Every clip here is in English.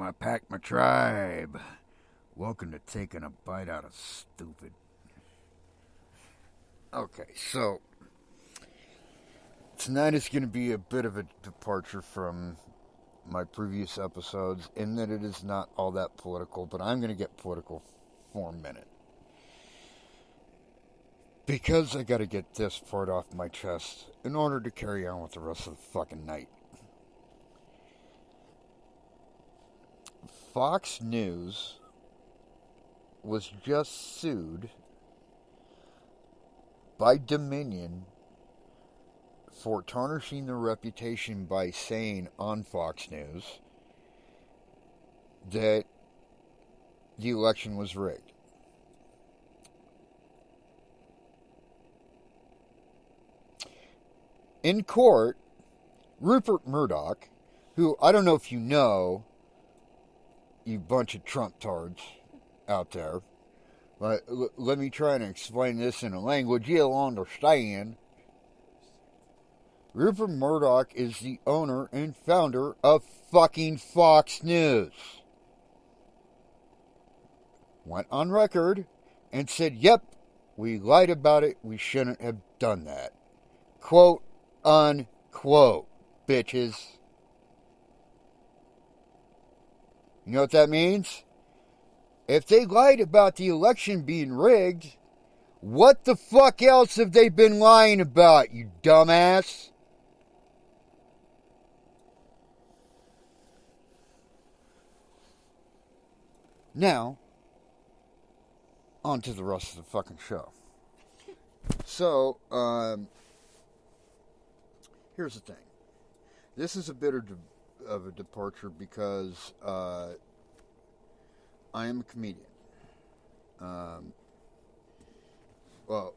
I pack my tribe. Welcome to taking a bite out of stupid. Okay, so tonight is going to be a bit of a departure from my previous episodes in that it is not all that political, but I'm going to get political for a minute. Because I got to get this part off my chest in order to carry on with the rest of the fucking night. Fox News was just sued by Dominion for tarnishing their reputation by saying on Fox News that the election was rigged. In court, Rupert Murdoch, who I don't know if you know, you bunch of Trump tards out there, but let me try and explain this in a language you'll understand. Rupert Murdoch is the owner and founder of fucking Fox News. Went on record and said, yep, we lied about it, we shouldn't have done that. Quote, unquote, bitches. You know what that means? If they lied about the election being rigged, what the fuck else have they been lying about, you dumbass? Now, on to the rest of the fucking show. So, here's the thing. This is a bit of a departure because I am a comedian. Well,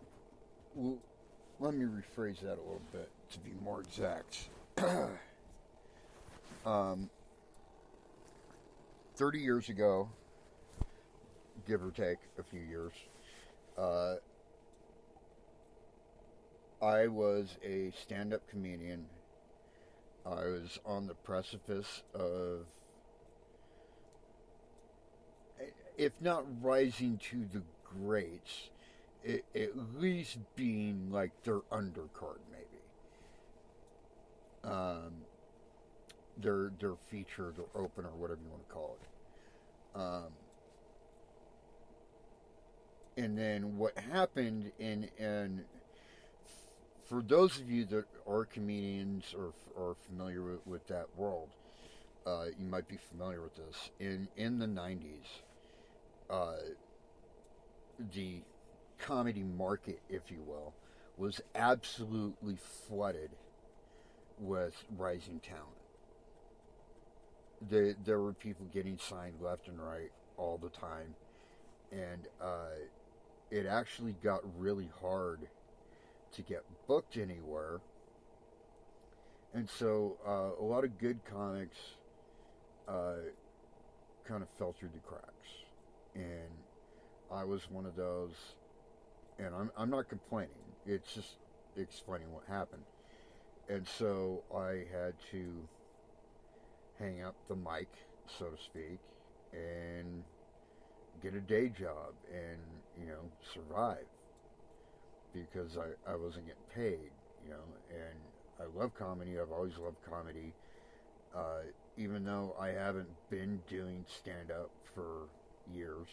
let me rephrase that a little bit to be more exact. 30 years ago, give or take a few years, I was a stand-up comedian. I was on the precipice of, if not rising to the greats, at least being like their undercard, maybe. Their feature, their opener, whatever you want to call it. And then what happened and for those of you that are comedians or are familiar with that world, you might be familiar with this. In the 90s, the comedy market, if you will, was absolutely flooded with rising talent. There were people getting signed left and right all the time. And it actually got really hard to get booked anywhere. And so a lot of good comics kind of fell through the cracks. And I was one of those. And I'm not complaining. It's just explaining what happened. And so I had to hang up the mic, so to speak, and get a day job and, survive. Because I wasn't getting paid, and I love comedy. I've always loved comedy. Even though I haven't been doing stand-up for years,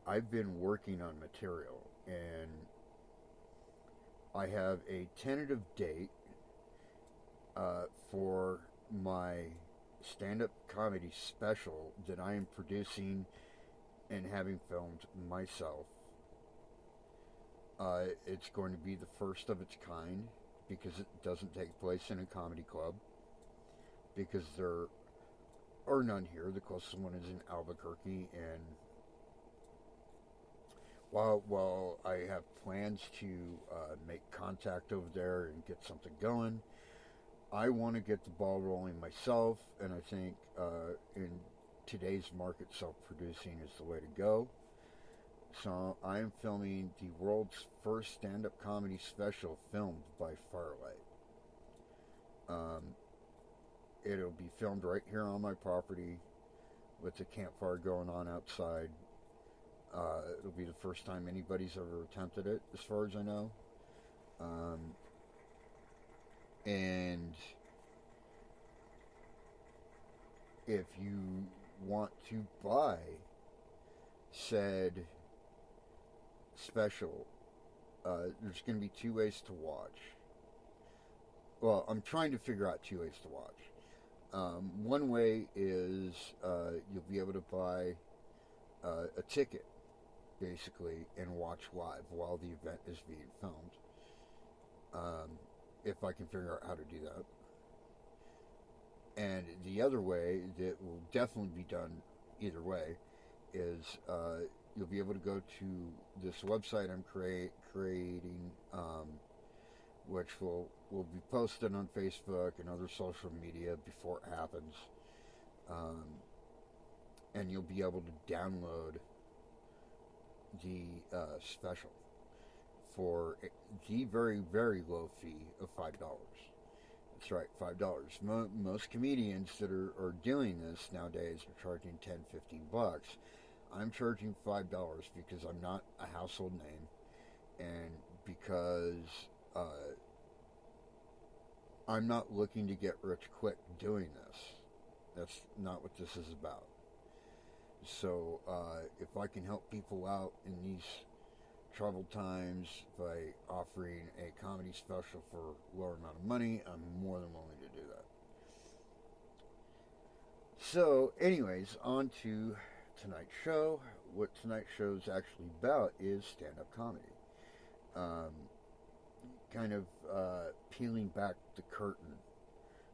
I've been working on material, and I have a tentative date for my stand-up comedy special that I am producing and having filmed myself. It's going to be the first of its kind because it doesn't take place in a comedy club, because there are none here. The closest one is in Albuquerque, and while I have plans to make contact over there and get something going, I want to get the ball rolling myself, and I think in today's market, self-producing is the way to go. So I am filming the world's first stand-up comedy special filmed by Firelight. It'll be filmed right here on my property. with the campfire going on outside. It'll be the first time anybody's ever attempted it, as far as I know. Um, and if you want to buy said special, there's going to be two ways to watch. Well, I'm trying to figure out two ways to watch. One way is you'll be able to buy a ticket, basically, and watch live while the event is being filmed. If I can figure out how to do that. And the other way that will definitely be done either way is you'll be able to go to this website I'm creating, which will be posted on Facebook and other social media before it happens. And you'll be able to download the special for the very, very low fee of $5. That's right, $5. Most comedians that are doing this nowadays are charging $10, $15. I'm charging $5 because I'm not a household name, and because I'm not looking to get rich quick doing this. That's not what this is about. So if I can help people out in these troubled times by offering a comedy special for a lower amount of money, I'm more than willing to do that. So, anyways, on to tonight's show. What tonight's show is actually about is stand-up comedy. Kind of peeling back the curtain,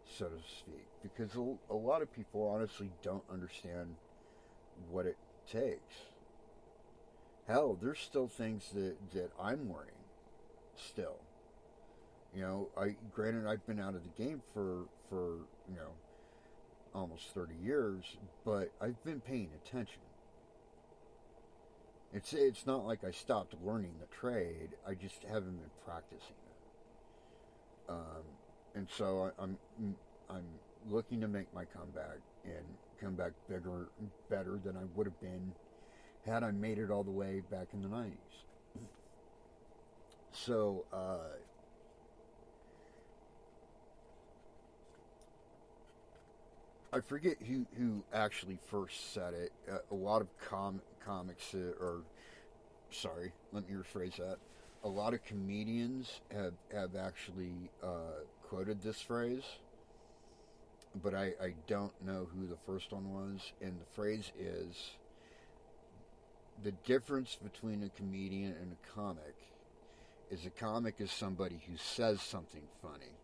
so to speak, because a lot of people honestly don't understand what it takes. Hell, there's still things that I'm learning still. Granted, I've been out of the game for almost 30 years, but I've been paying attention. It's not like I stopped learning the trade. I just haven't been practicing it. And so I'm looking to make my comeback and come back bigger and better than I would have been had I made it all the way back in the 90s. So, I forget who actually first said it. A lot of comics, sorry, let me rephrase that. A lot of comedians have actually quoted this phrase, but I don't know who the first one was. And the phrase is, the difference between a comedian and a comic is a comic is somebody who says something funny.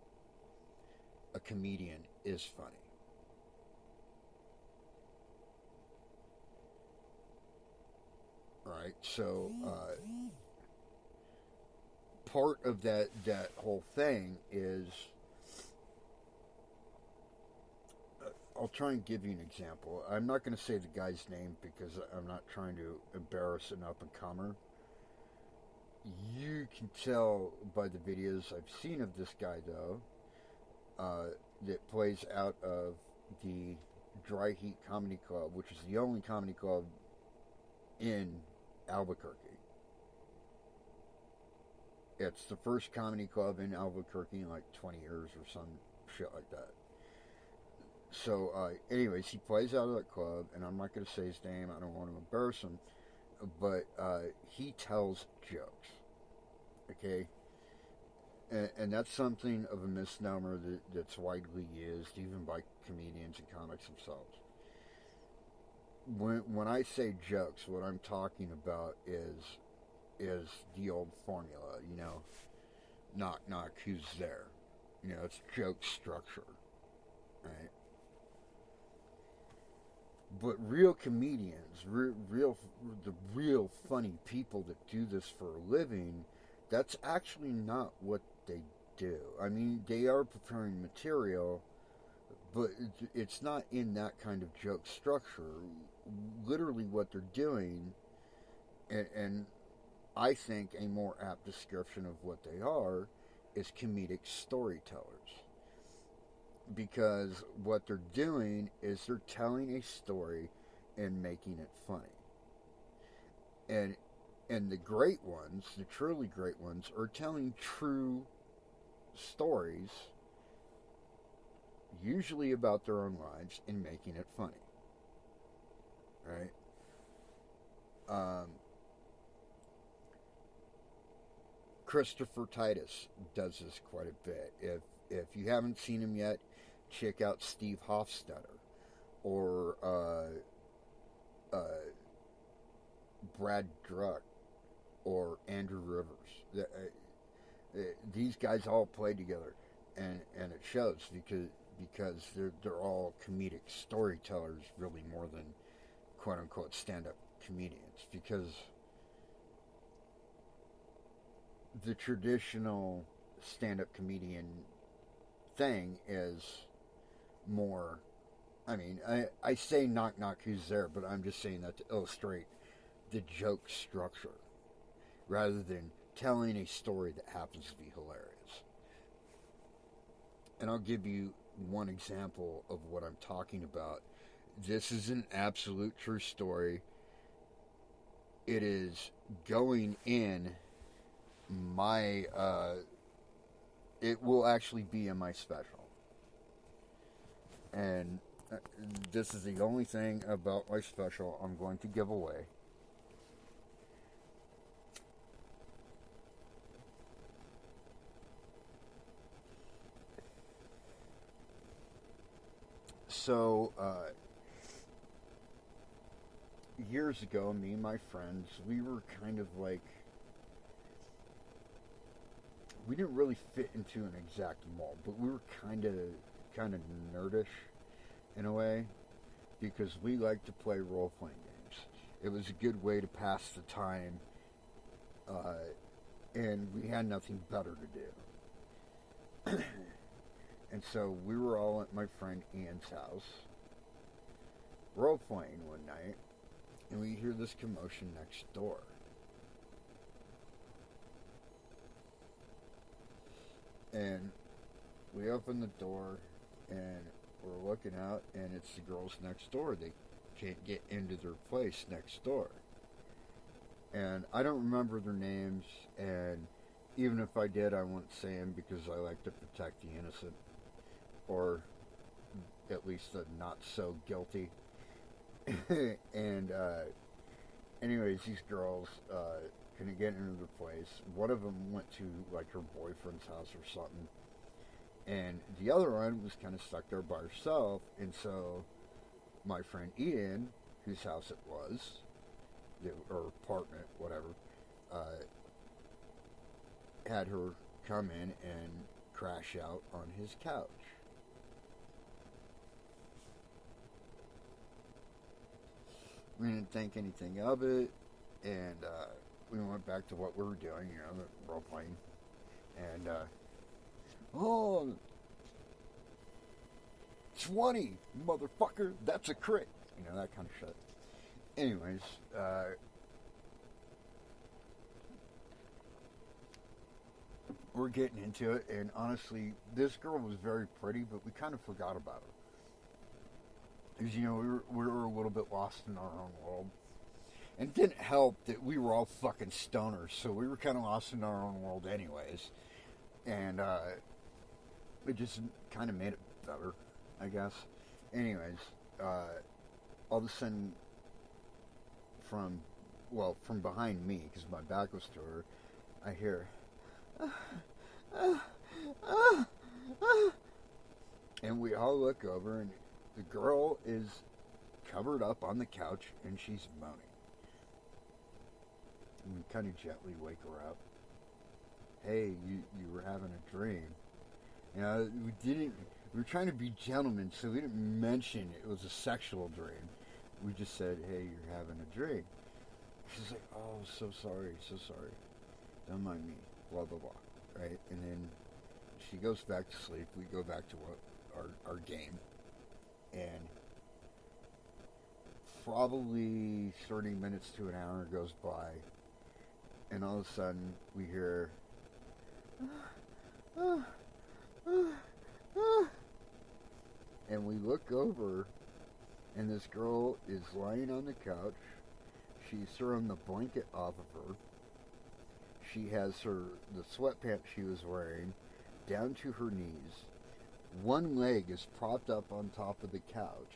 A comedian is funny. Right? So, part of that whole thing is, I'll try and give you an example. I'm not going to say the guy's name because I'm not trying to embarrass an up-and-comer. You can tell by the videos I've seen of this guy, though, that plays out of the Dry Heat Comedy Club, which is the only comedy club in Albuquerque. It's the first comedy club in Albuquerque in like 20 years or some shit like that. So, anyways, he plays out of that club, and I'm not going to say his name. I don't want to embarrass him, but he tells jokes, okay? And that's something of a misnomer that's widely used, even by comedians and comics themselves. When I say jokes, what I'm talking about is the old formula, knock, knock, who's there? It's joke structure, right? But real comedians, the real funny people that do this for a living, that's actually not what they do. I mean, they are preparing material, but it's not in that kind of joke structure. Literally what they're doing, and I think a more apt description of what they are, is comedic storytellers. Because what they're doing is they're telling a story and making it funny. And the great ones, the truly great ones, are telling true stories, usually about their own lives, and making it funny. Right? Christopher Titus does this quite a bit. If you haven't seen him yet, check out Steve Hofstetter or Brad Druck or Andrew Rivers. These guys all play together, and it shows because they're all comedic storytellers, really, more than quote unquote stand-up comedians, because the traditional stand-up comedian thing is more, I mean, I say knock knock who's there, but I'm just saying that to illustrate the joke structure rather than telling a story that happens to be hilarious. And I'll give you one example of what I'm talking about. This is an absolute true story. It is going in my, it will actually be in my special. And this is the only thing about my special I'm going to give away. So, years ago, me and my friends, we were kind of like, we didn't really fit into an exact mold, but we were kind of nerdish in a way, because we liked to play role-playing games. It was a good way to pass the time, and we had nothing better to do. And so we were all at my friend Ian's house, role-playing one night, and we hear this commotion next door. And we open the door, and we're looking out, and it's the girls next door. They can't get into their place next door. And I don't remember their names, and even if I did, I wouldn't say them because I like to protect the innocent, or at least the not so guilty. And anyways, these girls couldn't get into their place. One of them went to like her boyfriend's house or something, and the other one was kind of stuck there by herself. And so my friend Ian, whose house it was, or apartment, whatever, had her come in and crash out on his couch. We didn't think anything of it, and we went back to what we were doing, the role playing. And, oh, 20, motherfucker, that's a crit. That kind of shit. Anyways, we're getting into it, and honestly, this girl was very pretty, but we kind of forgot about her. Because, we were a little bit lost in our own world. And it didn't help that we were all fucking stoners, so we were kind of lost in our own world anyways. And it just kind of made it better, I guess. Anyways, all of a sudden, from behind me, because my back was to her, I hear, and we all look over, and the girl is covered up on the couch, and she's moaning. And we kind of gently wake her up. Hey, you were having a dream. We were trying to be gentlemen, so we didn't mention it was a sexual dream. We just said, hey, you're having a dream. She's like, oh, so sorry. Don't mind me, blah, blah, blah. Right? And then she goes back to sleep. We go back to our game. And probably 30 minutes to an hour goes by, and all of a sudden we hear, and we look over, and this girl is lying on the couch. She's throwing the blanket off of her. She has the sweatpants she was wearing down to her knees. One leg is propped up on top of the couch,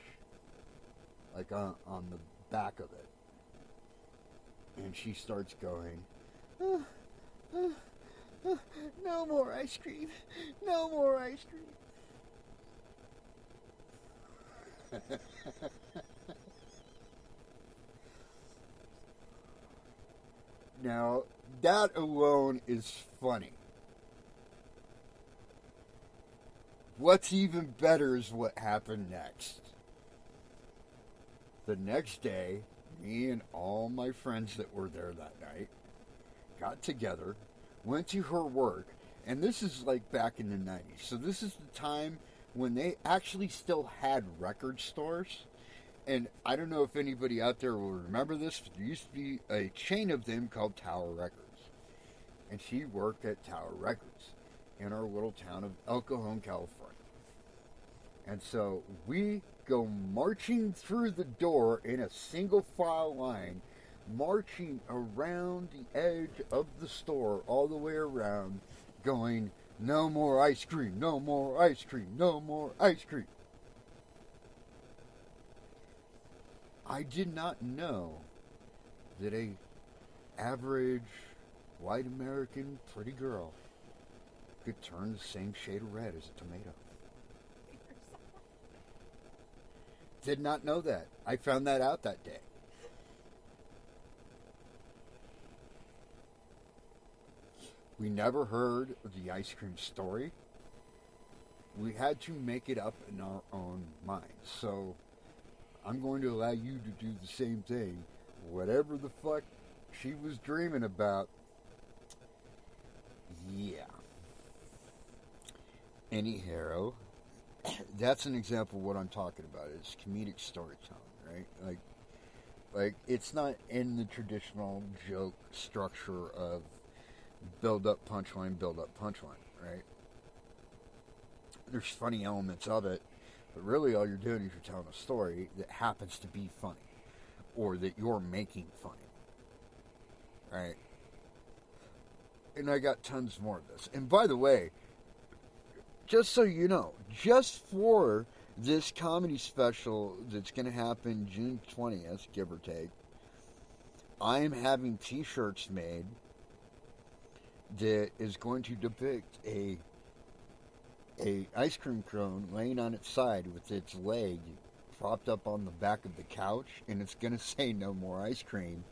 like on the back of it. And she starts going, no more ice cream. No more ice cream. Now, that alone is funny. What's even better is what happened next. The next day, me and all my friends that were there that night got together, went to her work, and this is like back in the 90s. So this is the time when they actually still had record stores. And I don't know if anybody out there will remember this, but there used to be a chain of them called Tower Records. And she worked at Tower Records in our little town of El Cajon, California. And so we go marching through the door in a single file line, marching around the edge of the store all the way around, going, no more ice cream, no more ice cream, no more ice cream. I did not know that a average white American pretty girl could turn the same shade of red as a tomato. Did not know that. I found that out that day. We never heard of the ice cream story. We had to make it up in our own minds. So I'm going to allow you to do the same thing. Whatever the fuck she was dreaming about. Yeah. Anyhow, that's an example of what I'm talking about. It's comedic storytelling, right? Like it's not in the traditional joke structure of build up, punchline, right? There's funny elements of it, but really all you're doing is you're telling a story that happens to be funny, or that you're making funny, right? And I got tons more of this. And by the way, just so you know, just for this comedy special that's going to happen June 20th, give or take, I am having t-shirts made that is going to depict a ice cream cone laying on its side with its leg propped up on the back of the couch, and it's going to say no more ice cream.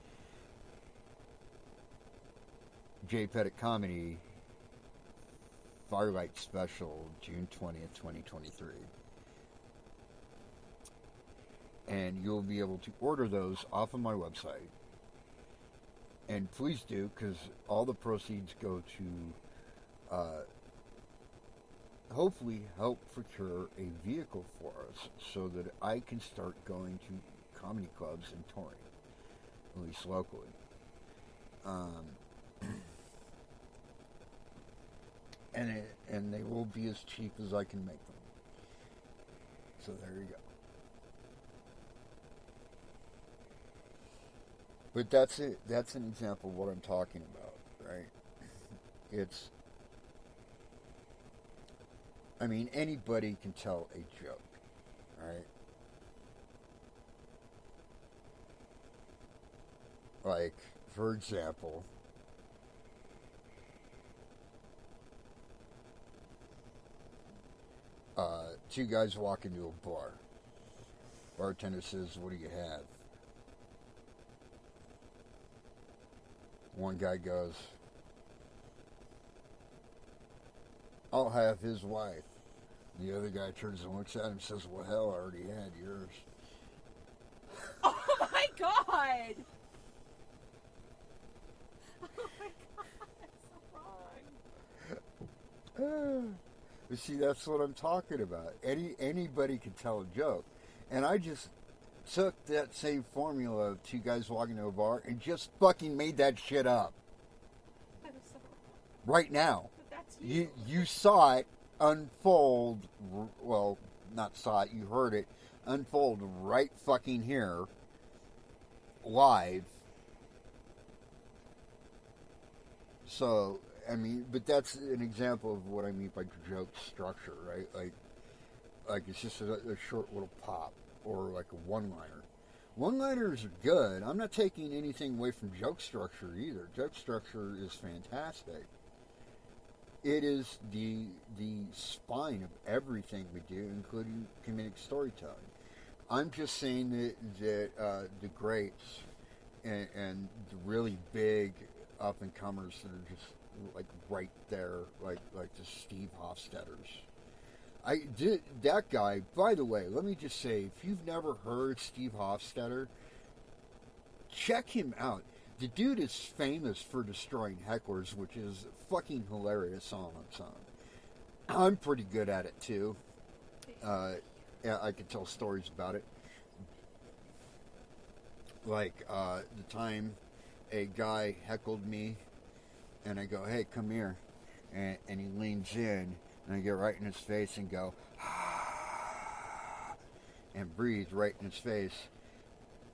Jay Pettit Comedy Firelight Special, June 20th, 2023. And you'll be able to order those off of my website. And please do, because all the proceeds go to hopefully help procure a vehicle for us so that I can start going to comedy clubs and touring, at least locally. And they will be as cheap as I can make them. So there you go. But that's it. That's an example of what I'm talking about, right? Anybody can tell a joke, right? Like, for example, two guys walk into a bar. Bartender says, "What do you have?" One guy goes, "I'll have his wife." The other guy turns and looks at him and says, "Well, hell, I already had yours." Oh my god! Oh my god, that's so wrong. But see, that's what I'm talking about. Anybody can tell a joke. And I just took that same formula of two guys walking to a bar and just fucking made that shit up. That is so wrong. Right now. But that's you. You saw it unfold. Well, not saw it, you heard it unfold right fucking here, live. So, I mean, but that's an example of what I mean by joke structure, right? Like it's just a short little pop or like a one-liner. One-liners are good. I'm not taking anything away from joke structure either. Joke structure is fantastic. It is the spine of everything we do, including comedic storytelling. I'm just saying that the greats and the really big up and comers that are just like right there, like the Steve Hofstetters. I did that guy. By the way, let me just say, if you've never heard Steve Hofstetter, check him out. The dude is famous for destroying hecklers, which is fucking hilarious on its own. I'm pretty good at it too. Yeah, I could tell stories about it. Like the time a guy heckled me, and I go, "Hey, come here," and he leans in, and I get right in his face and go, and breathe right in his face.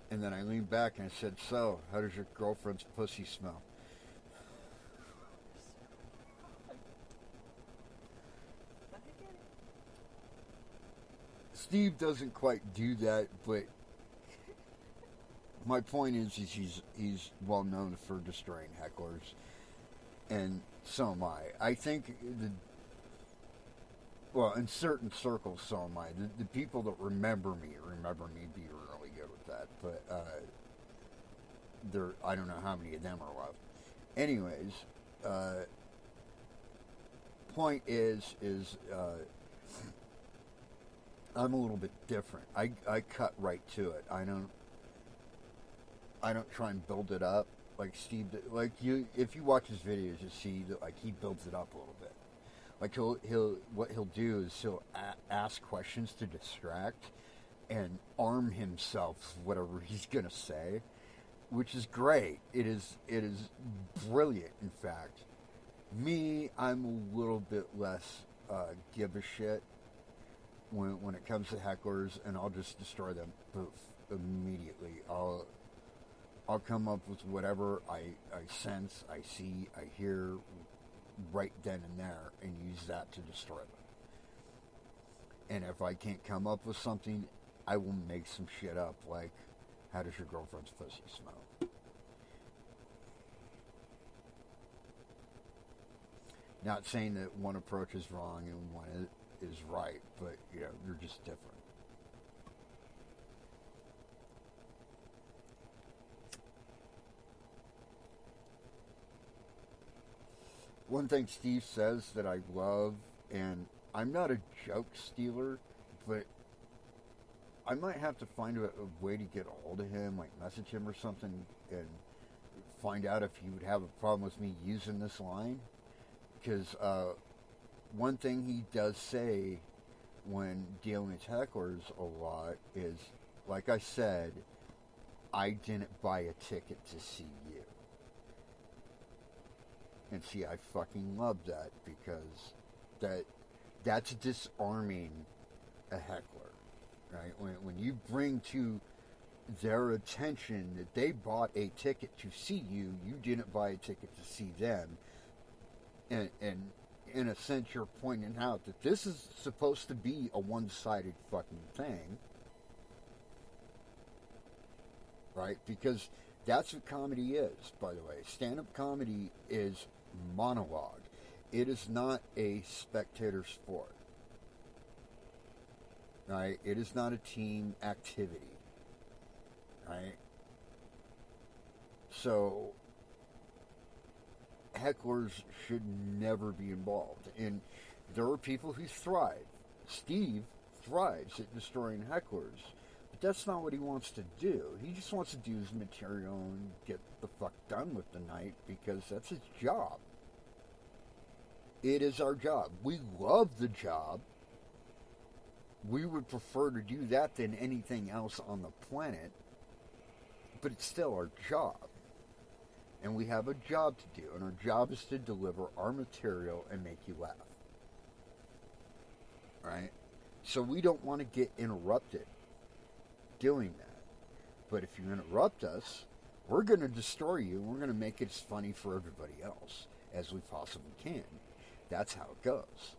And then I leaned back and I said, "So, how does your girlfriend's pussy smell?" Steve doesn't quite do that, but my point is he's well known for destroying hecklers, and so am I. I think in certain circles, so am I. The people that remember me be really good with that, but I don't know how many of them are left. Anyways, point is I'm a little bit different. I cut right to it. I don't try and build it up like Steve did. Like if you watch his videos, you see that like he builds it up a little bit. Like what he'll do is he'll ask questions to distract and arm himself with whatever he's gonna say, which is great. It is brilliant. In fact, me, I'm a little bit less give a shit when it comes to hecklers, and I'll just destroy them poof immediately. I'll come up with whatever I sense, I see, I hear right then and there, and use that to destroy them. And if I can't come up with something, I will make some shit up, like, how does your girlfriend's pussy smell? Not saying that one approach is wrong and one is right, but, you know, they're just different. One thing Steve says that I love, and I'm not a joke stealer, but I might have to find a way to get a hold of him, like message him or something, and find out if he would have a problem with me using this line. Because one thing he does say when dealing with hecklers a lot is, like I said, I didn't buy a ticket to see you. And see, I fucking love that, because that's disarming a heckler, right? When you bring to their attention that they bought a ticket to see you, you didn't buy a ticket to see them, and in a sense you're pointing out that this is supposed to be a one-sided fucking thing, right? Because that's what comedy is, by the way. Stand-up comedy is monologue. It is not a spectator sport, right? It is not a team activity, right? So hecklers should never be involved, and there are people who thrive. Steve thrives at destroying hecklers, but that's not what he wants to do. He just wants to do his material and get the fuck done with the night, because that's his job. It is our job. We love the job. We would prefer to do that than anything else on the planet, but it's still our job. And we have a job to do, and our job is to deliver our material and make you laugh. Right? So we don't want to get interrupted. doing that. But if you interrupt us, we're going to destroy you. We're going to make it as funny for everybody else as we possibly can. That's how it goes.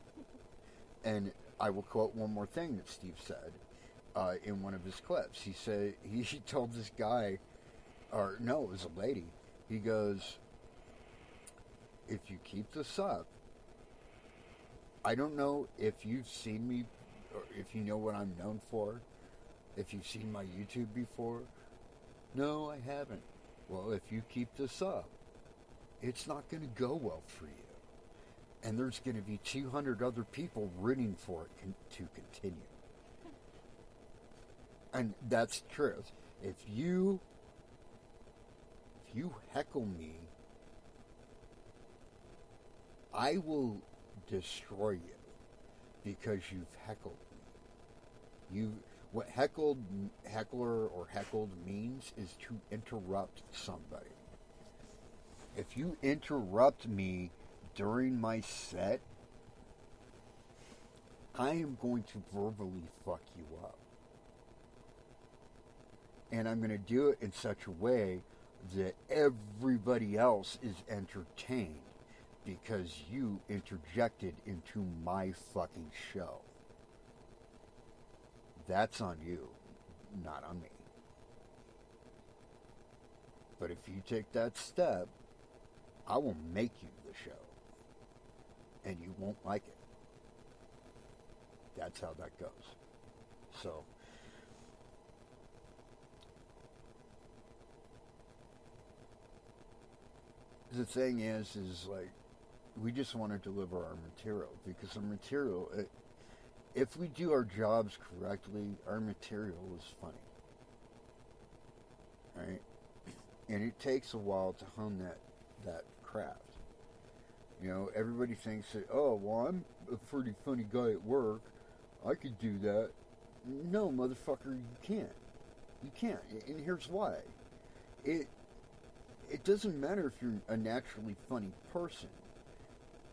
And I will quote one more thing that Steve said in one of his clips. He said, he told this guy, or no, it was a lady. He goes, if you keep this up, I don't know if you've seen me, or if you know what I'm known for, if you've seen my YouTube before. No, I haven't. Well, if you keep this up, it's not going to go well for you. And there's going to be 200 other people rooting for it to continue. And that's the truth. If you heckle me, I will destroy you because you've heckled me. What heckler or heckled means is to interrupt somebody. If you interrupt me during my set, I am going to verbally fuck you up. And I'm going to do it in such a way that everybody else is entertained because you interjected into my fucking show. That's on you, not on me. But if you take that step, I will make you the show. And you won't like it. That's how that goes. So, the thing is like, we just want to deliver our material, because our material, if we do our jobs correctly, our material is funny. Right? And it takes a while to hone that craft. You know, everybody thinks that, oh, well, I'm a pretty funny guy at work. I could do that. No, motherfucker, you can't. You can't. And here's why. It doesn't matter if you're a naturally funny person.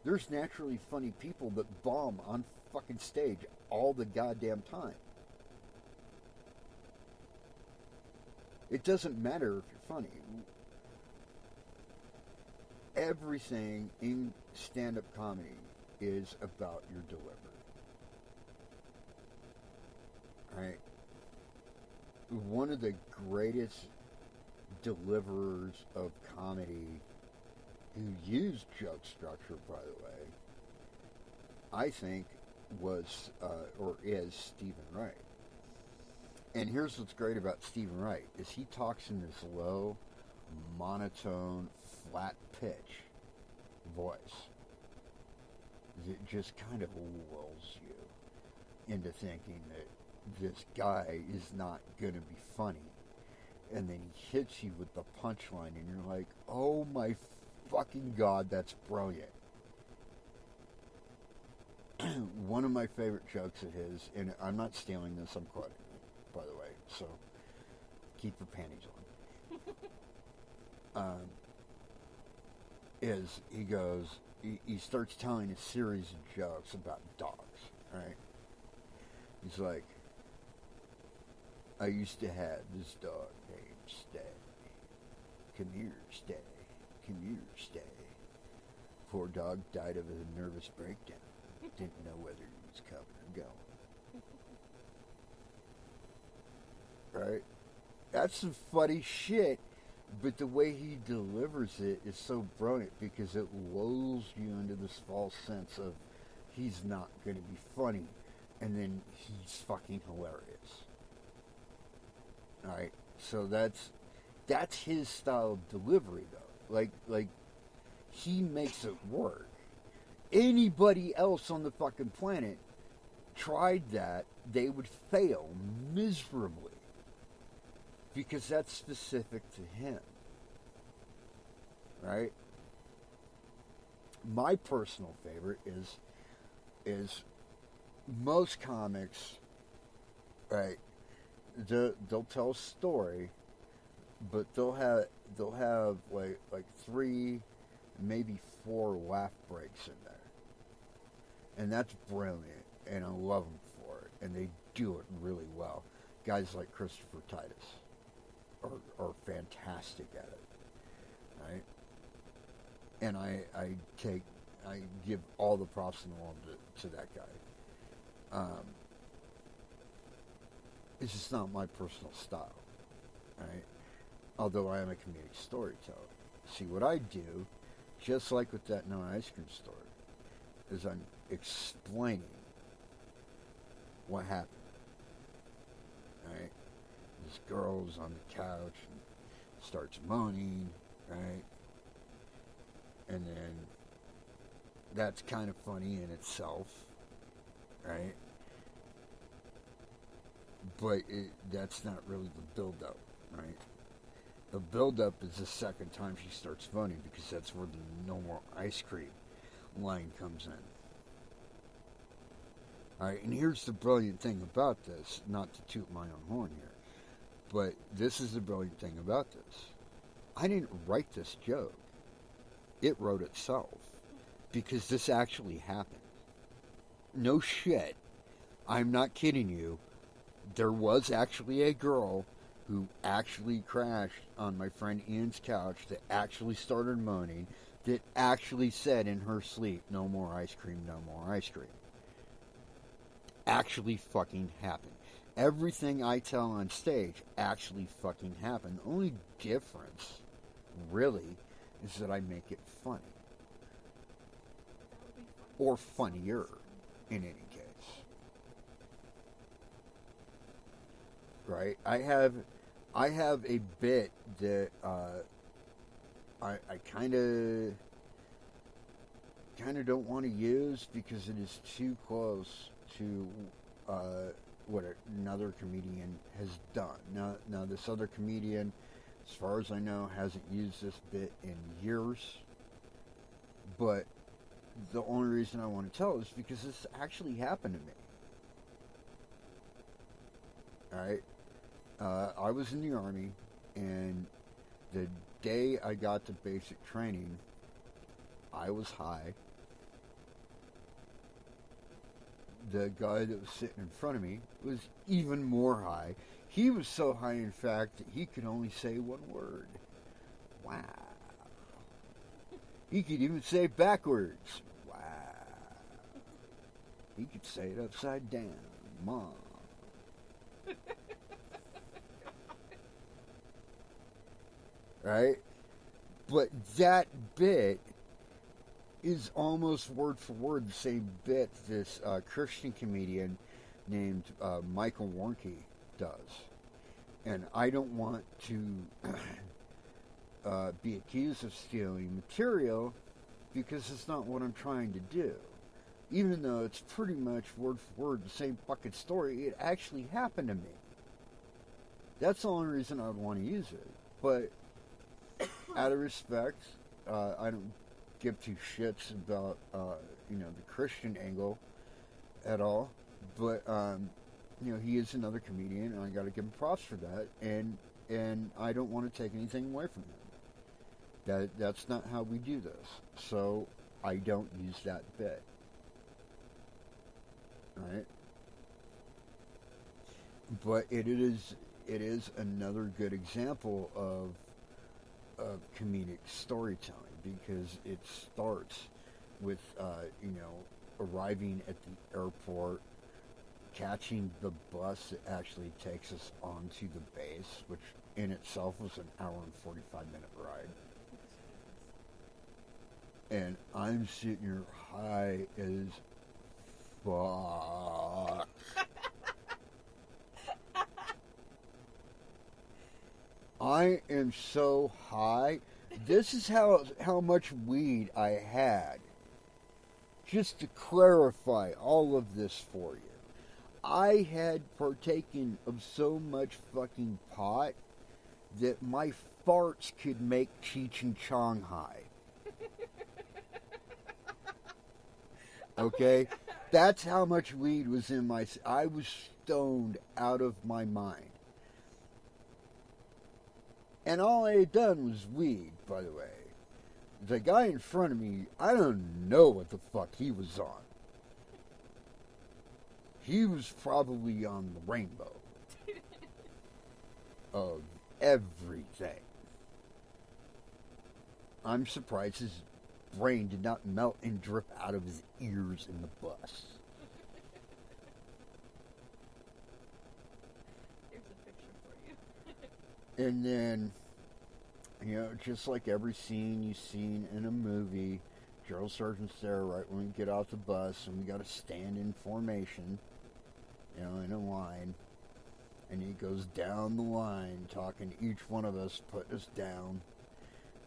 There's naturally funny people that bomb on fucking stage all the goddamn time. It doesn't matter if you're funny. Everything in stand-up comedy is about your delivery. Right? One of the greatest deliverers of comedy who used joke structure, by the way, I think was, or is, Stephen Wright. And here's what's great about Stephen Wright, is he talks in this low, monotone, flat pitch voice that just kind of lulls you into thinking that this guy is not going to be funny. And then he hits you with the punchline, and you're like, oh my fucking God, that's brilliant. One of my favorite jokes of his, and I'm not stealing this, I'm quoting it, by the way, so keep your panties on. Is he goes, he starts telling a series of jokes about dogs, right? He's like, I used to have this dog named Stay. Come here, Stay. Come here, Stay. Poor dog died of a nervous breakdown. Didn't know whether he was coming or going. Right? That's some funny shit, but the way he delivers it is so brilliant because it lulls you into this false sense of he's not going to be funny, and then he's fucking hilarious. Alright? So that's his style of delivery, though. Like he makes it work. Anybody else on the fucking planet tried that, they would fail miserably. Because that's specific to him. Right? My personal favorite is most comics, right, they'll tell a story, but they'll have like 3, maybe 4 laugh breaks in there. And that's brilliant, and I love them for it, and they do it really well. guys like Christopher Titus are fantastic at it, right? And I give all the props in the world to that guy. It's just not my personal style, right? Although I am a comedic storyteller. See, what I do, just like with that no ice cream story, is I'm explaining what happened, right? This girl's on the couch and starts moaning, right? And then that's kind of funny in itself, right? But that's not really the build-up, right? The build-up is the second time she starts moaning, because that's where the no more ice cream line comes in. Alright, and here's the brilliant thing about this, not to toot my own horn here, but this is the brilliant thing about this. I didn't write this joke. It wrote itself. Because this actually happened. No shit. I'm not kidding you. There was actually a girl who actually crashed on my friend Ian's couch, that actually started moaning, that actually said in her sleep, "No more ice cream, no more ice cream." Actually fucking happened. Everything I tell on stage actually fucking happened. The only difference, really, is that I make it funny. Or funnier, in any case. Right? I have a bit that I kind of don't want to use, because it is too close to what another comedian has done. Now this other comedian, as far as I know, hasn't used this bit in years. But the only reason I want to tell is because this actually happened to me. Alright? I was in the Army, and the day I got to basic training, I was high. The guy that was sitting in front of me was even more high. He was so high, in fact, that he could only say one word. Wow. He could even say it backwards. Wow. He could say it upside down. Mom. Right? But that bit is almost word for word the same bit this Christian comedian named Michael Warnke does. And I don't want to be accused of stealing material, because it's not what I'm trying to do. Even though it's pretty much word for word the same fucking story, it actually happened to me. That's the only reason I would want to use it. But out of respect, I don't give two shits about the Christian angle at all. But he is another comedian, and I got to give him props for that. And I don't want to take anything away from him. That's not how we do this. So I don't use that bit. Right? But it is another good example of comedic storytelling, because it starts with arriving at the airport, catching the bus that actually takes us onto the base, which in itself was an hour and 45-minute ride. And I'm sitting here high as fuck. I am so high. This is how much weed I had. Just to clarify all of this for you. I had partaken of so much fucking pot that my farts could make Cheech and Chong high. Okay? That's how much weed was in my... I was stoned out of my mind. And all I had done was weed, by the way. The guy in front of me, I don't know what the fuck he was on. He was probably on the rainbow. of everything. I'm surprised his brain did not melt and drip out of his ears in the bus. Here's a picture for you. And then, just like every scene you've seen in a movie, Drill Sergeant's there right when we get off the bus, and we got to stand in formation, in a line. And he goes down the line, talking to each one of us, putting us down.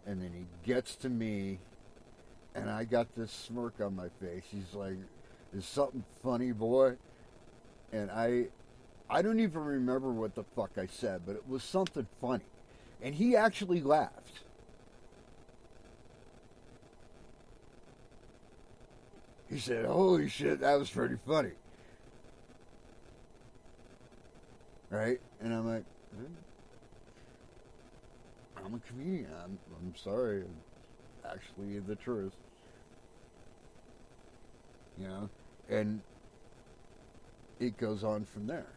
And then he gets to me, and I got this smirk on my face. He's like, "Is something funny, boy?" And I don't even remember what the fuck I said, but it was something funny. And he actually laughed. He said, "Holy shit, that was pretty funny." Right? And I'm like, I'm a comedian. I'm sorry. Actually, the truth. And it goes on from there.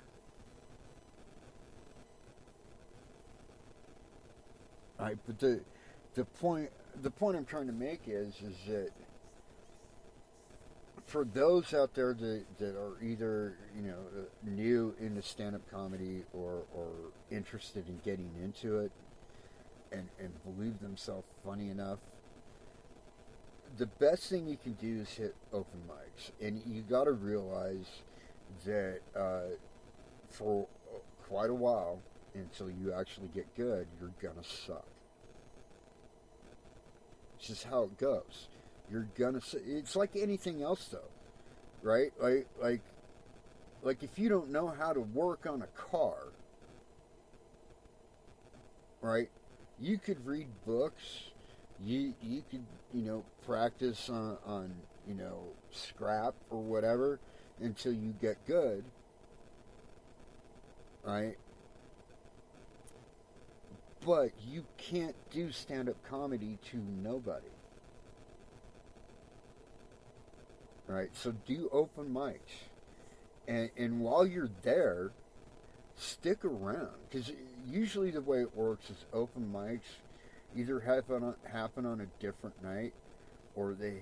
Right? But the point I'm trying to make is that for those out there that are either new into stand-up comedy or interested in getting into it and believe themselves funny enough, the best thing you can do is hit open mics. And you got to realize that for quite a while, until you actually get good, you're gonna suck. It's just how it goes. You're gonna. It's like anything else, though, right? Like if you don't know how to work on a car, right? You could read books. You could practice on scrap or whatever until you get good, right? But you can't do stand-up comedy to nobody. Right? So do open mics. And while you're there, stick around. Because usually the way it works is open mics either happen on a different night or they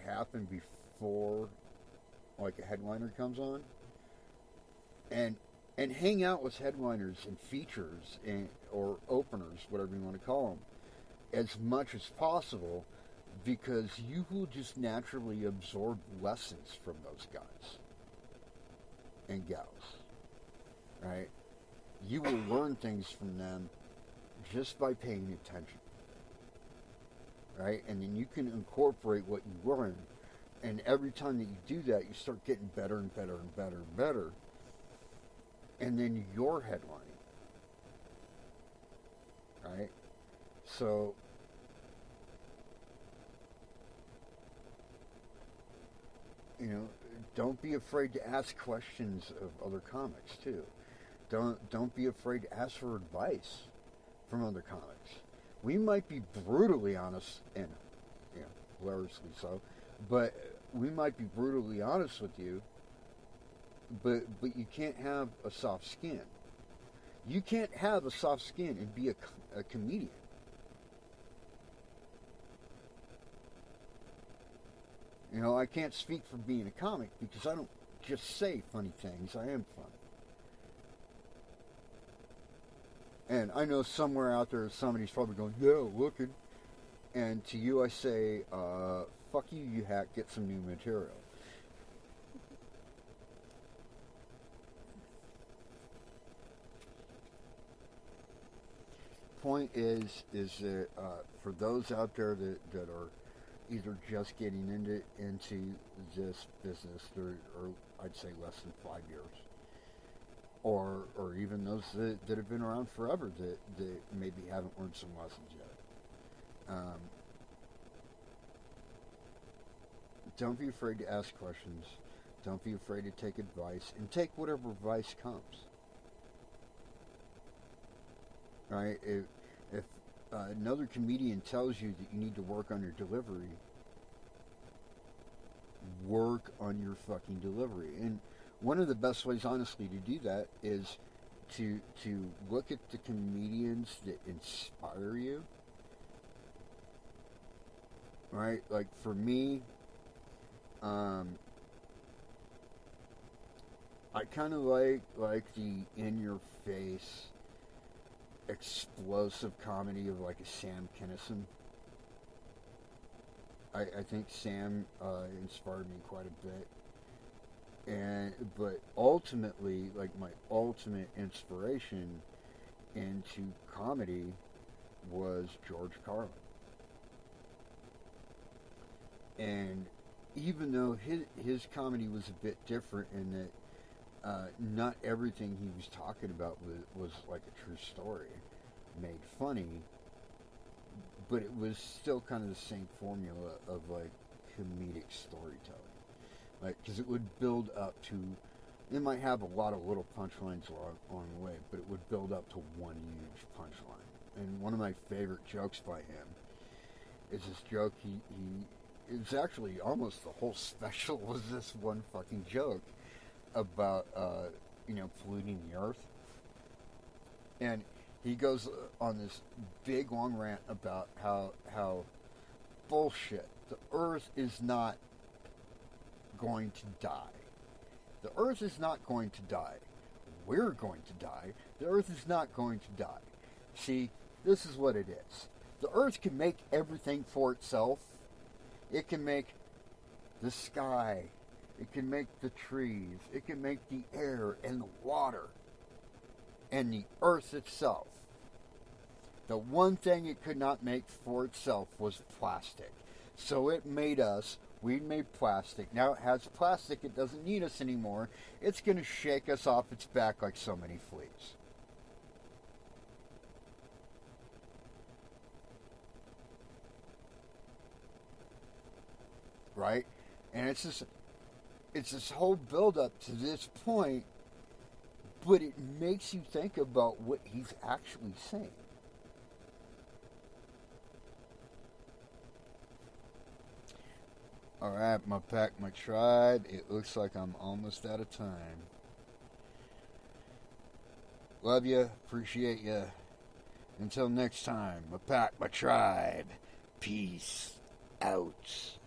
happen before like a headliner comes on. And hang out with headliners and features or openers, whatever you want to call them, as much as possible, because you will just naturally absorb lessons from those guys and gals, right? You will learn things from them just by paying attention, right? And then you can incorporate what you learn, and every time that you do that, you start getting better and better and better and better. And then you're headlining, right? So, don't be afraid to ask questions of other comics too. Don't be afraid to ask for advice from other comics. We might be brutally honest, and hilariously so, but we might be brutally honest with you. But you can't have a soft skin. You can't have a soft skin and be a comedian. I can't speak for being a comic because I don't just say funny things. I am funny. And I know somewhere out there somebody's probably going, "Yeah, looking." And to you I say, fuck you, you hack, get some new material. Point is that for those out there that are either just getting into this business, or I'd say less than 5 years, or even those that have been around forever that maybe haven't learned some lessons yet, don't be afraid to ask questions. Don't be afraid to take advice, and take whatever advice comes. Right? If another comedian tells you that you need to work on your delivery, work on your fucking delivery. And one of the best ways, honestly, to do that is to look at the comedians that inspire you, right? Like for me, I kind of like the in your face, explosive comedy of like a Sam Kinison. I think Sam inspired me quite a bit, but ultimately, like my ultimate inspiration into comedy was George Carlin. And even though his comedy was a bit different in that not everything he was talking about was like a true story made funny, but it was still kind of the same formula of like comedic storytelling. Like, because it would build up to, it might have a lot of little punchlines along the way, but it would build up to one huge punchline. And one of my favorite jokes by him is this joke it's actually almost the whole special was this one fucking joke about polluting the earth, and he goes on this big long rant about how bullshit, the earth is not going to die. The earth is not going to die. We're going to die. The earth is not going to die. See, this is what it is. The earth can make everything for itself. It can make the sky. It can make the trees. It can make the air and the water. And the earth itself. The one thing it could not make for itself was plastic. So it made us. We made plastic. Now it has plastic. It doesn't need us anymore. It's going to shake us off its back like so many fleas. Right? And it's this whole build up to this point, but it makes you think about what he's actually saying. Alright, my pack, my tribe. It looks like I'm almost out of time. Love you. Appreciate you. Until next time, my pack, my tribe. Peace out.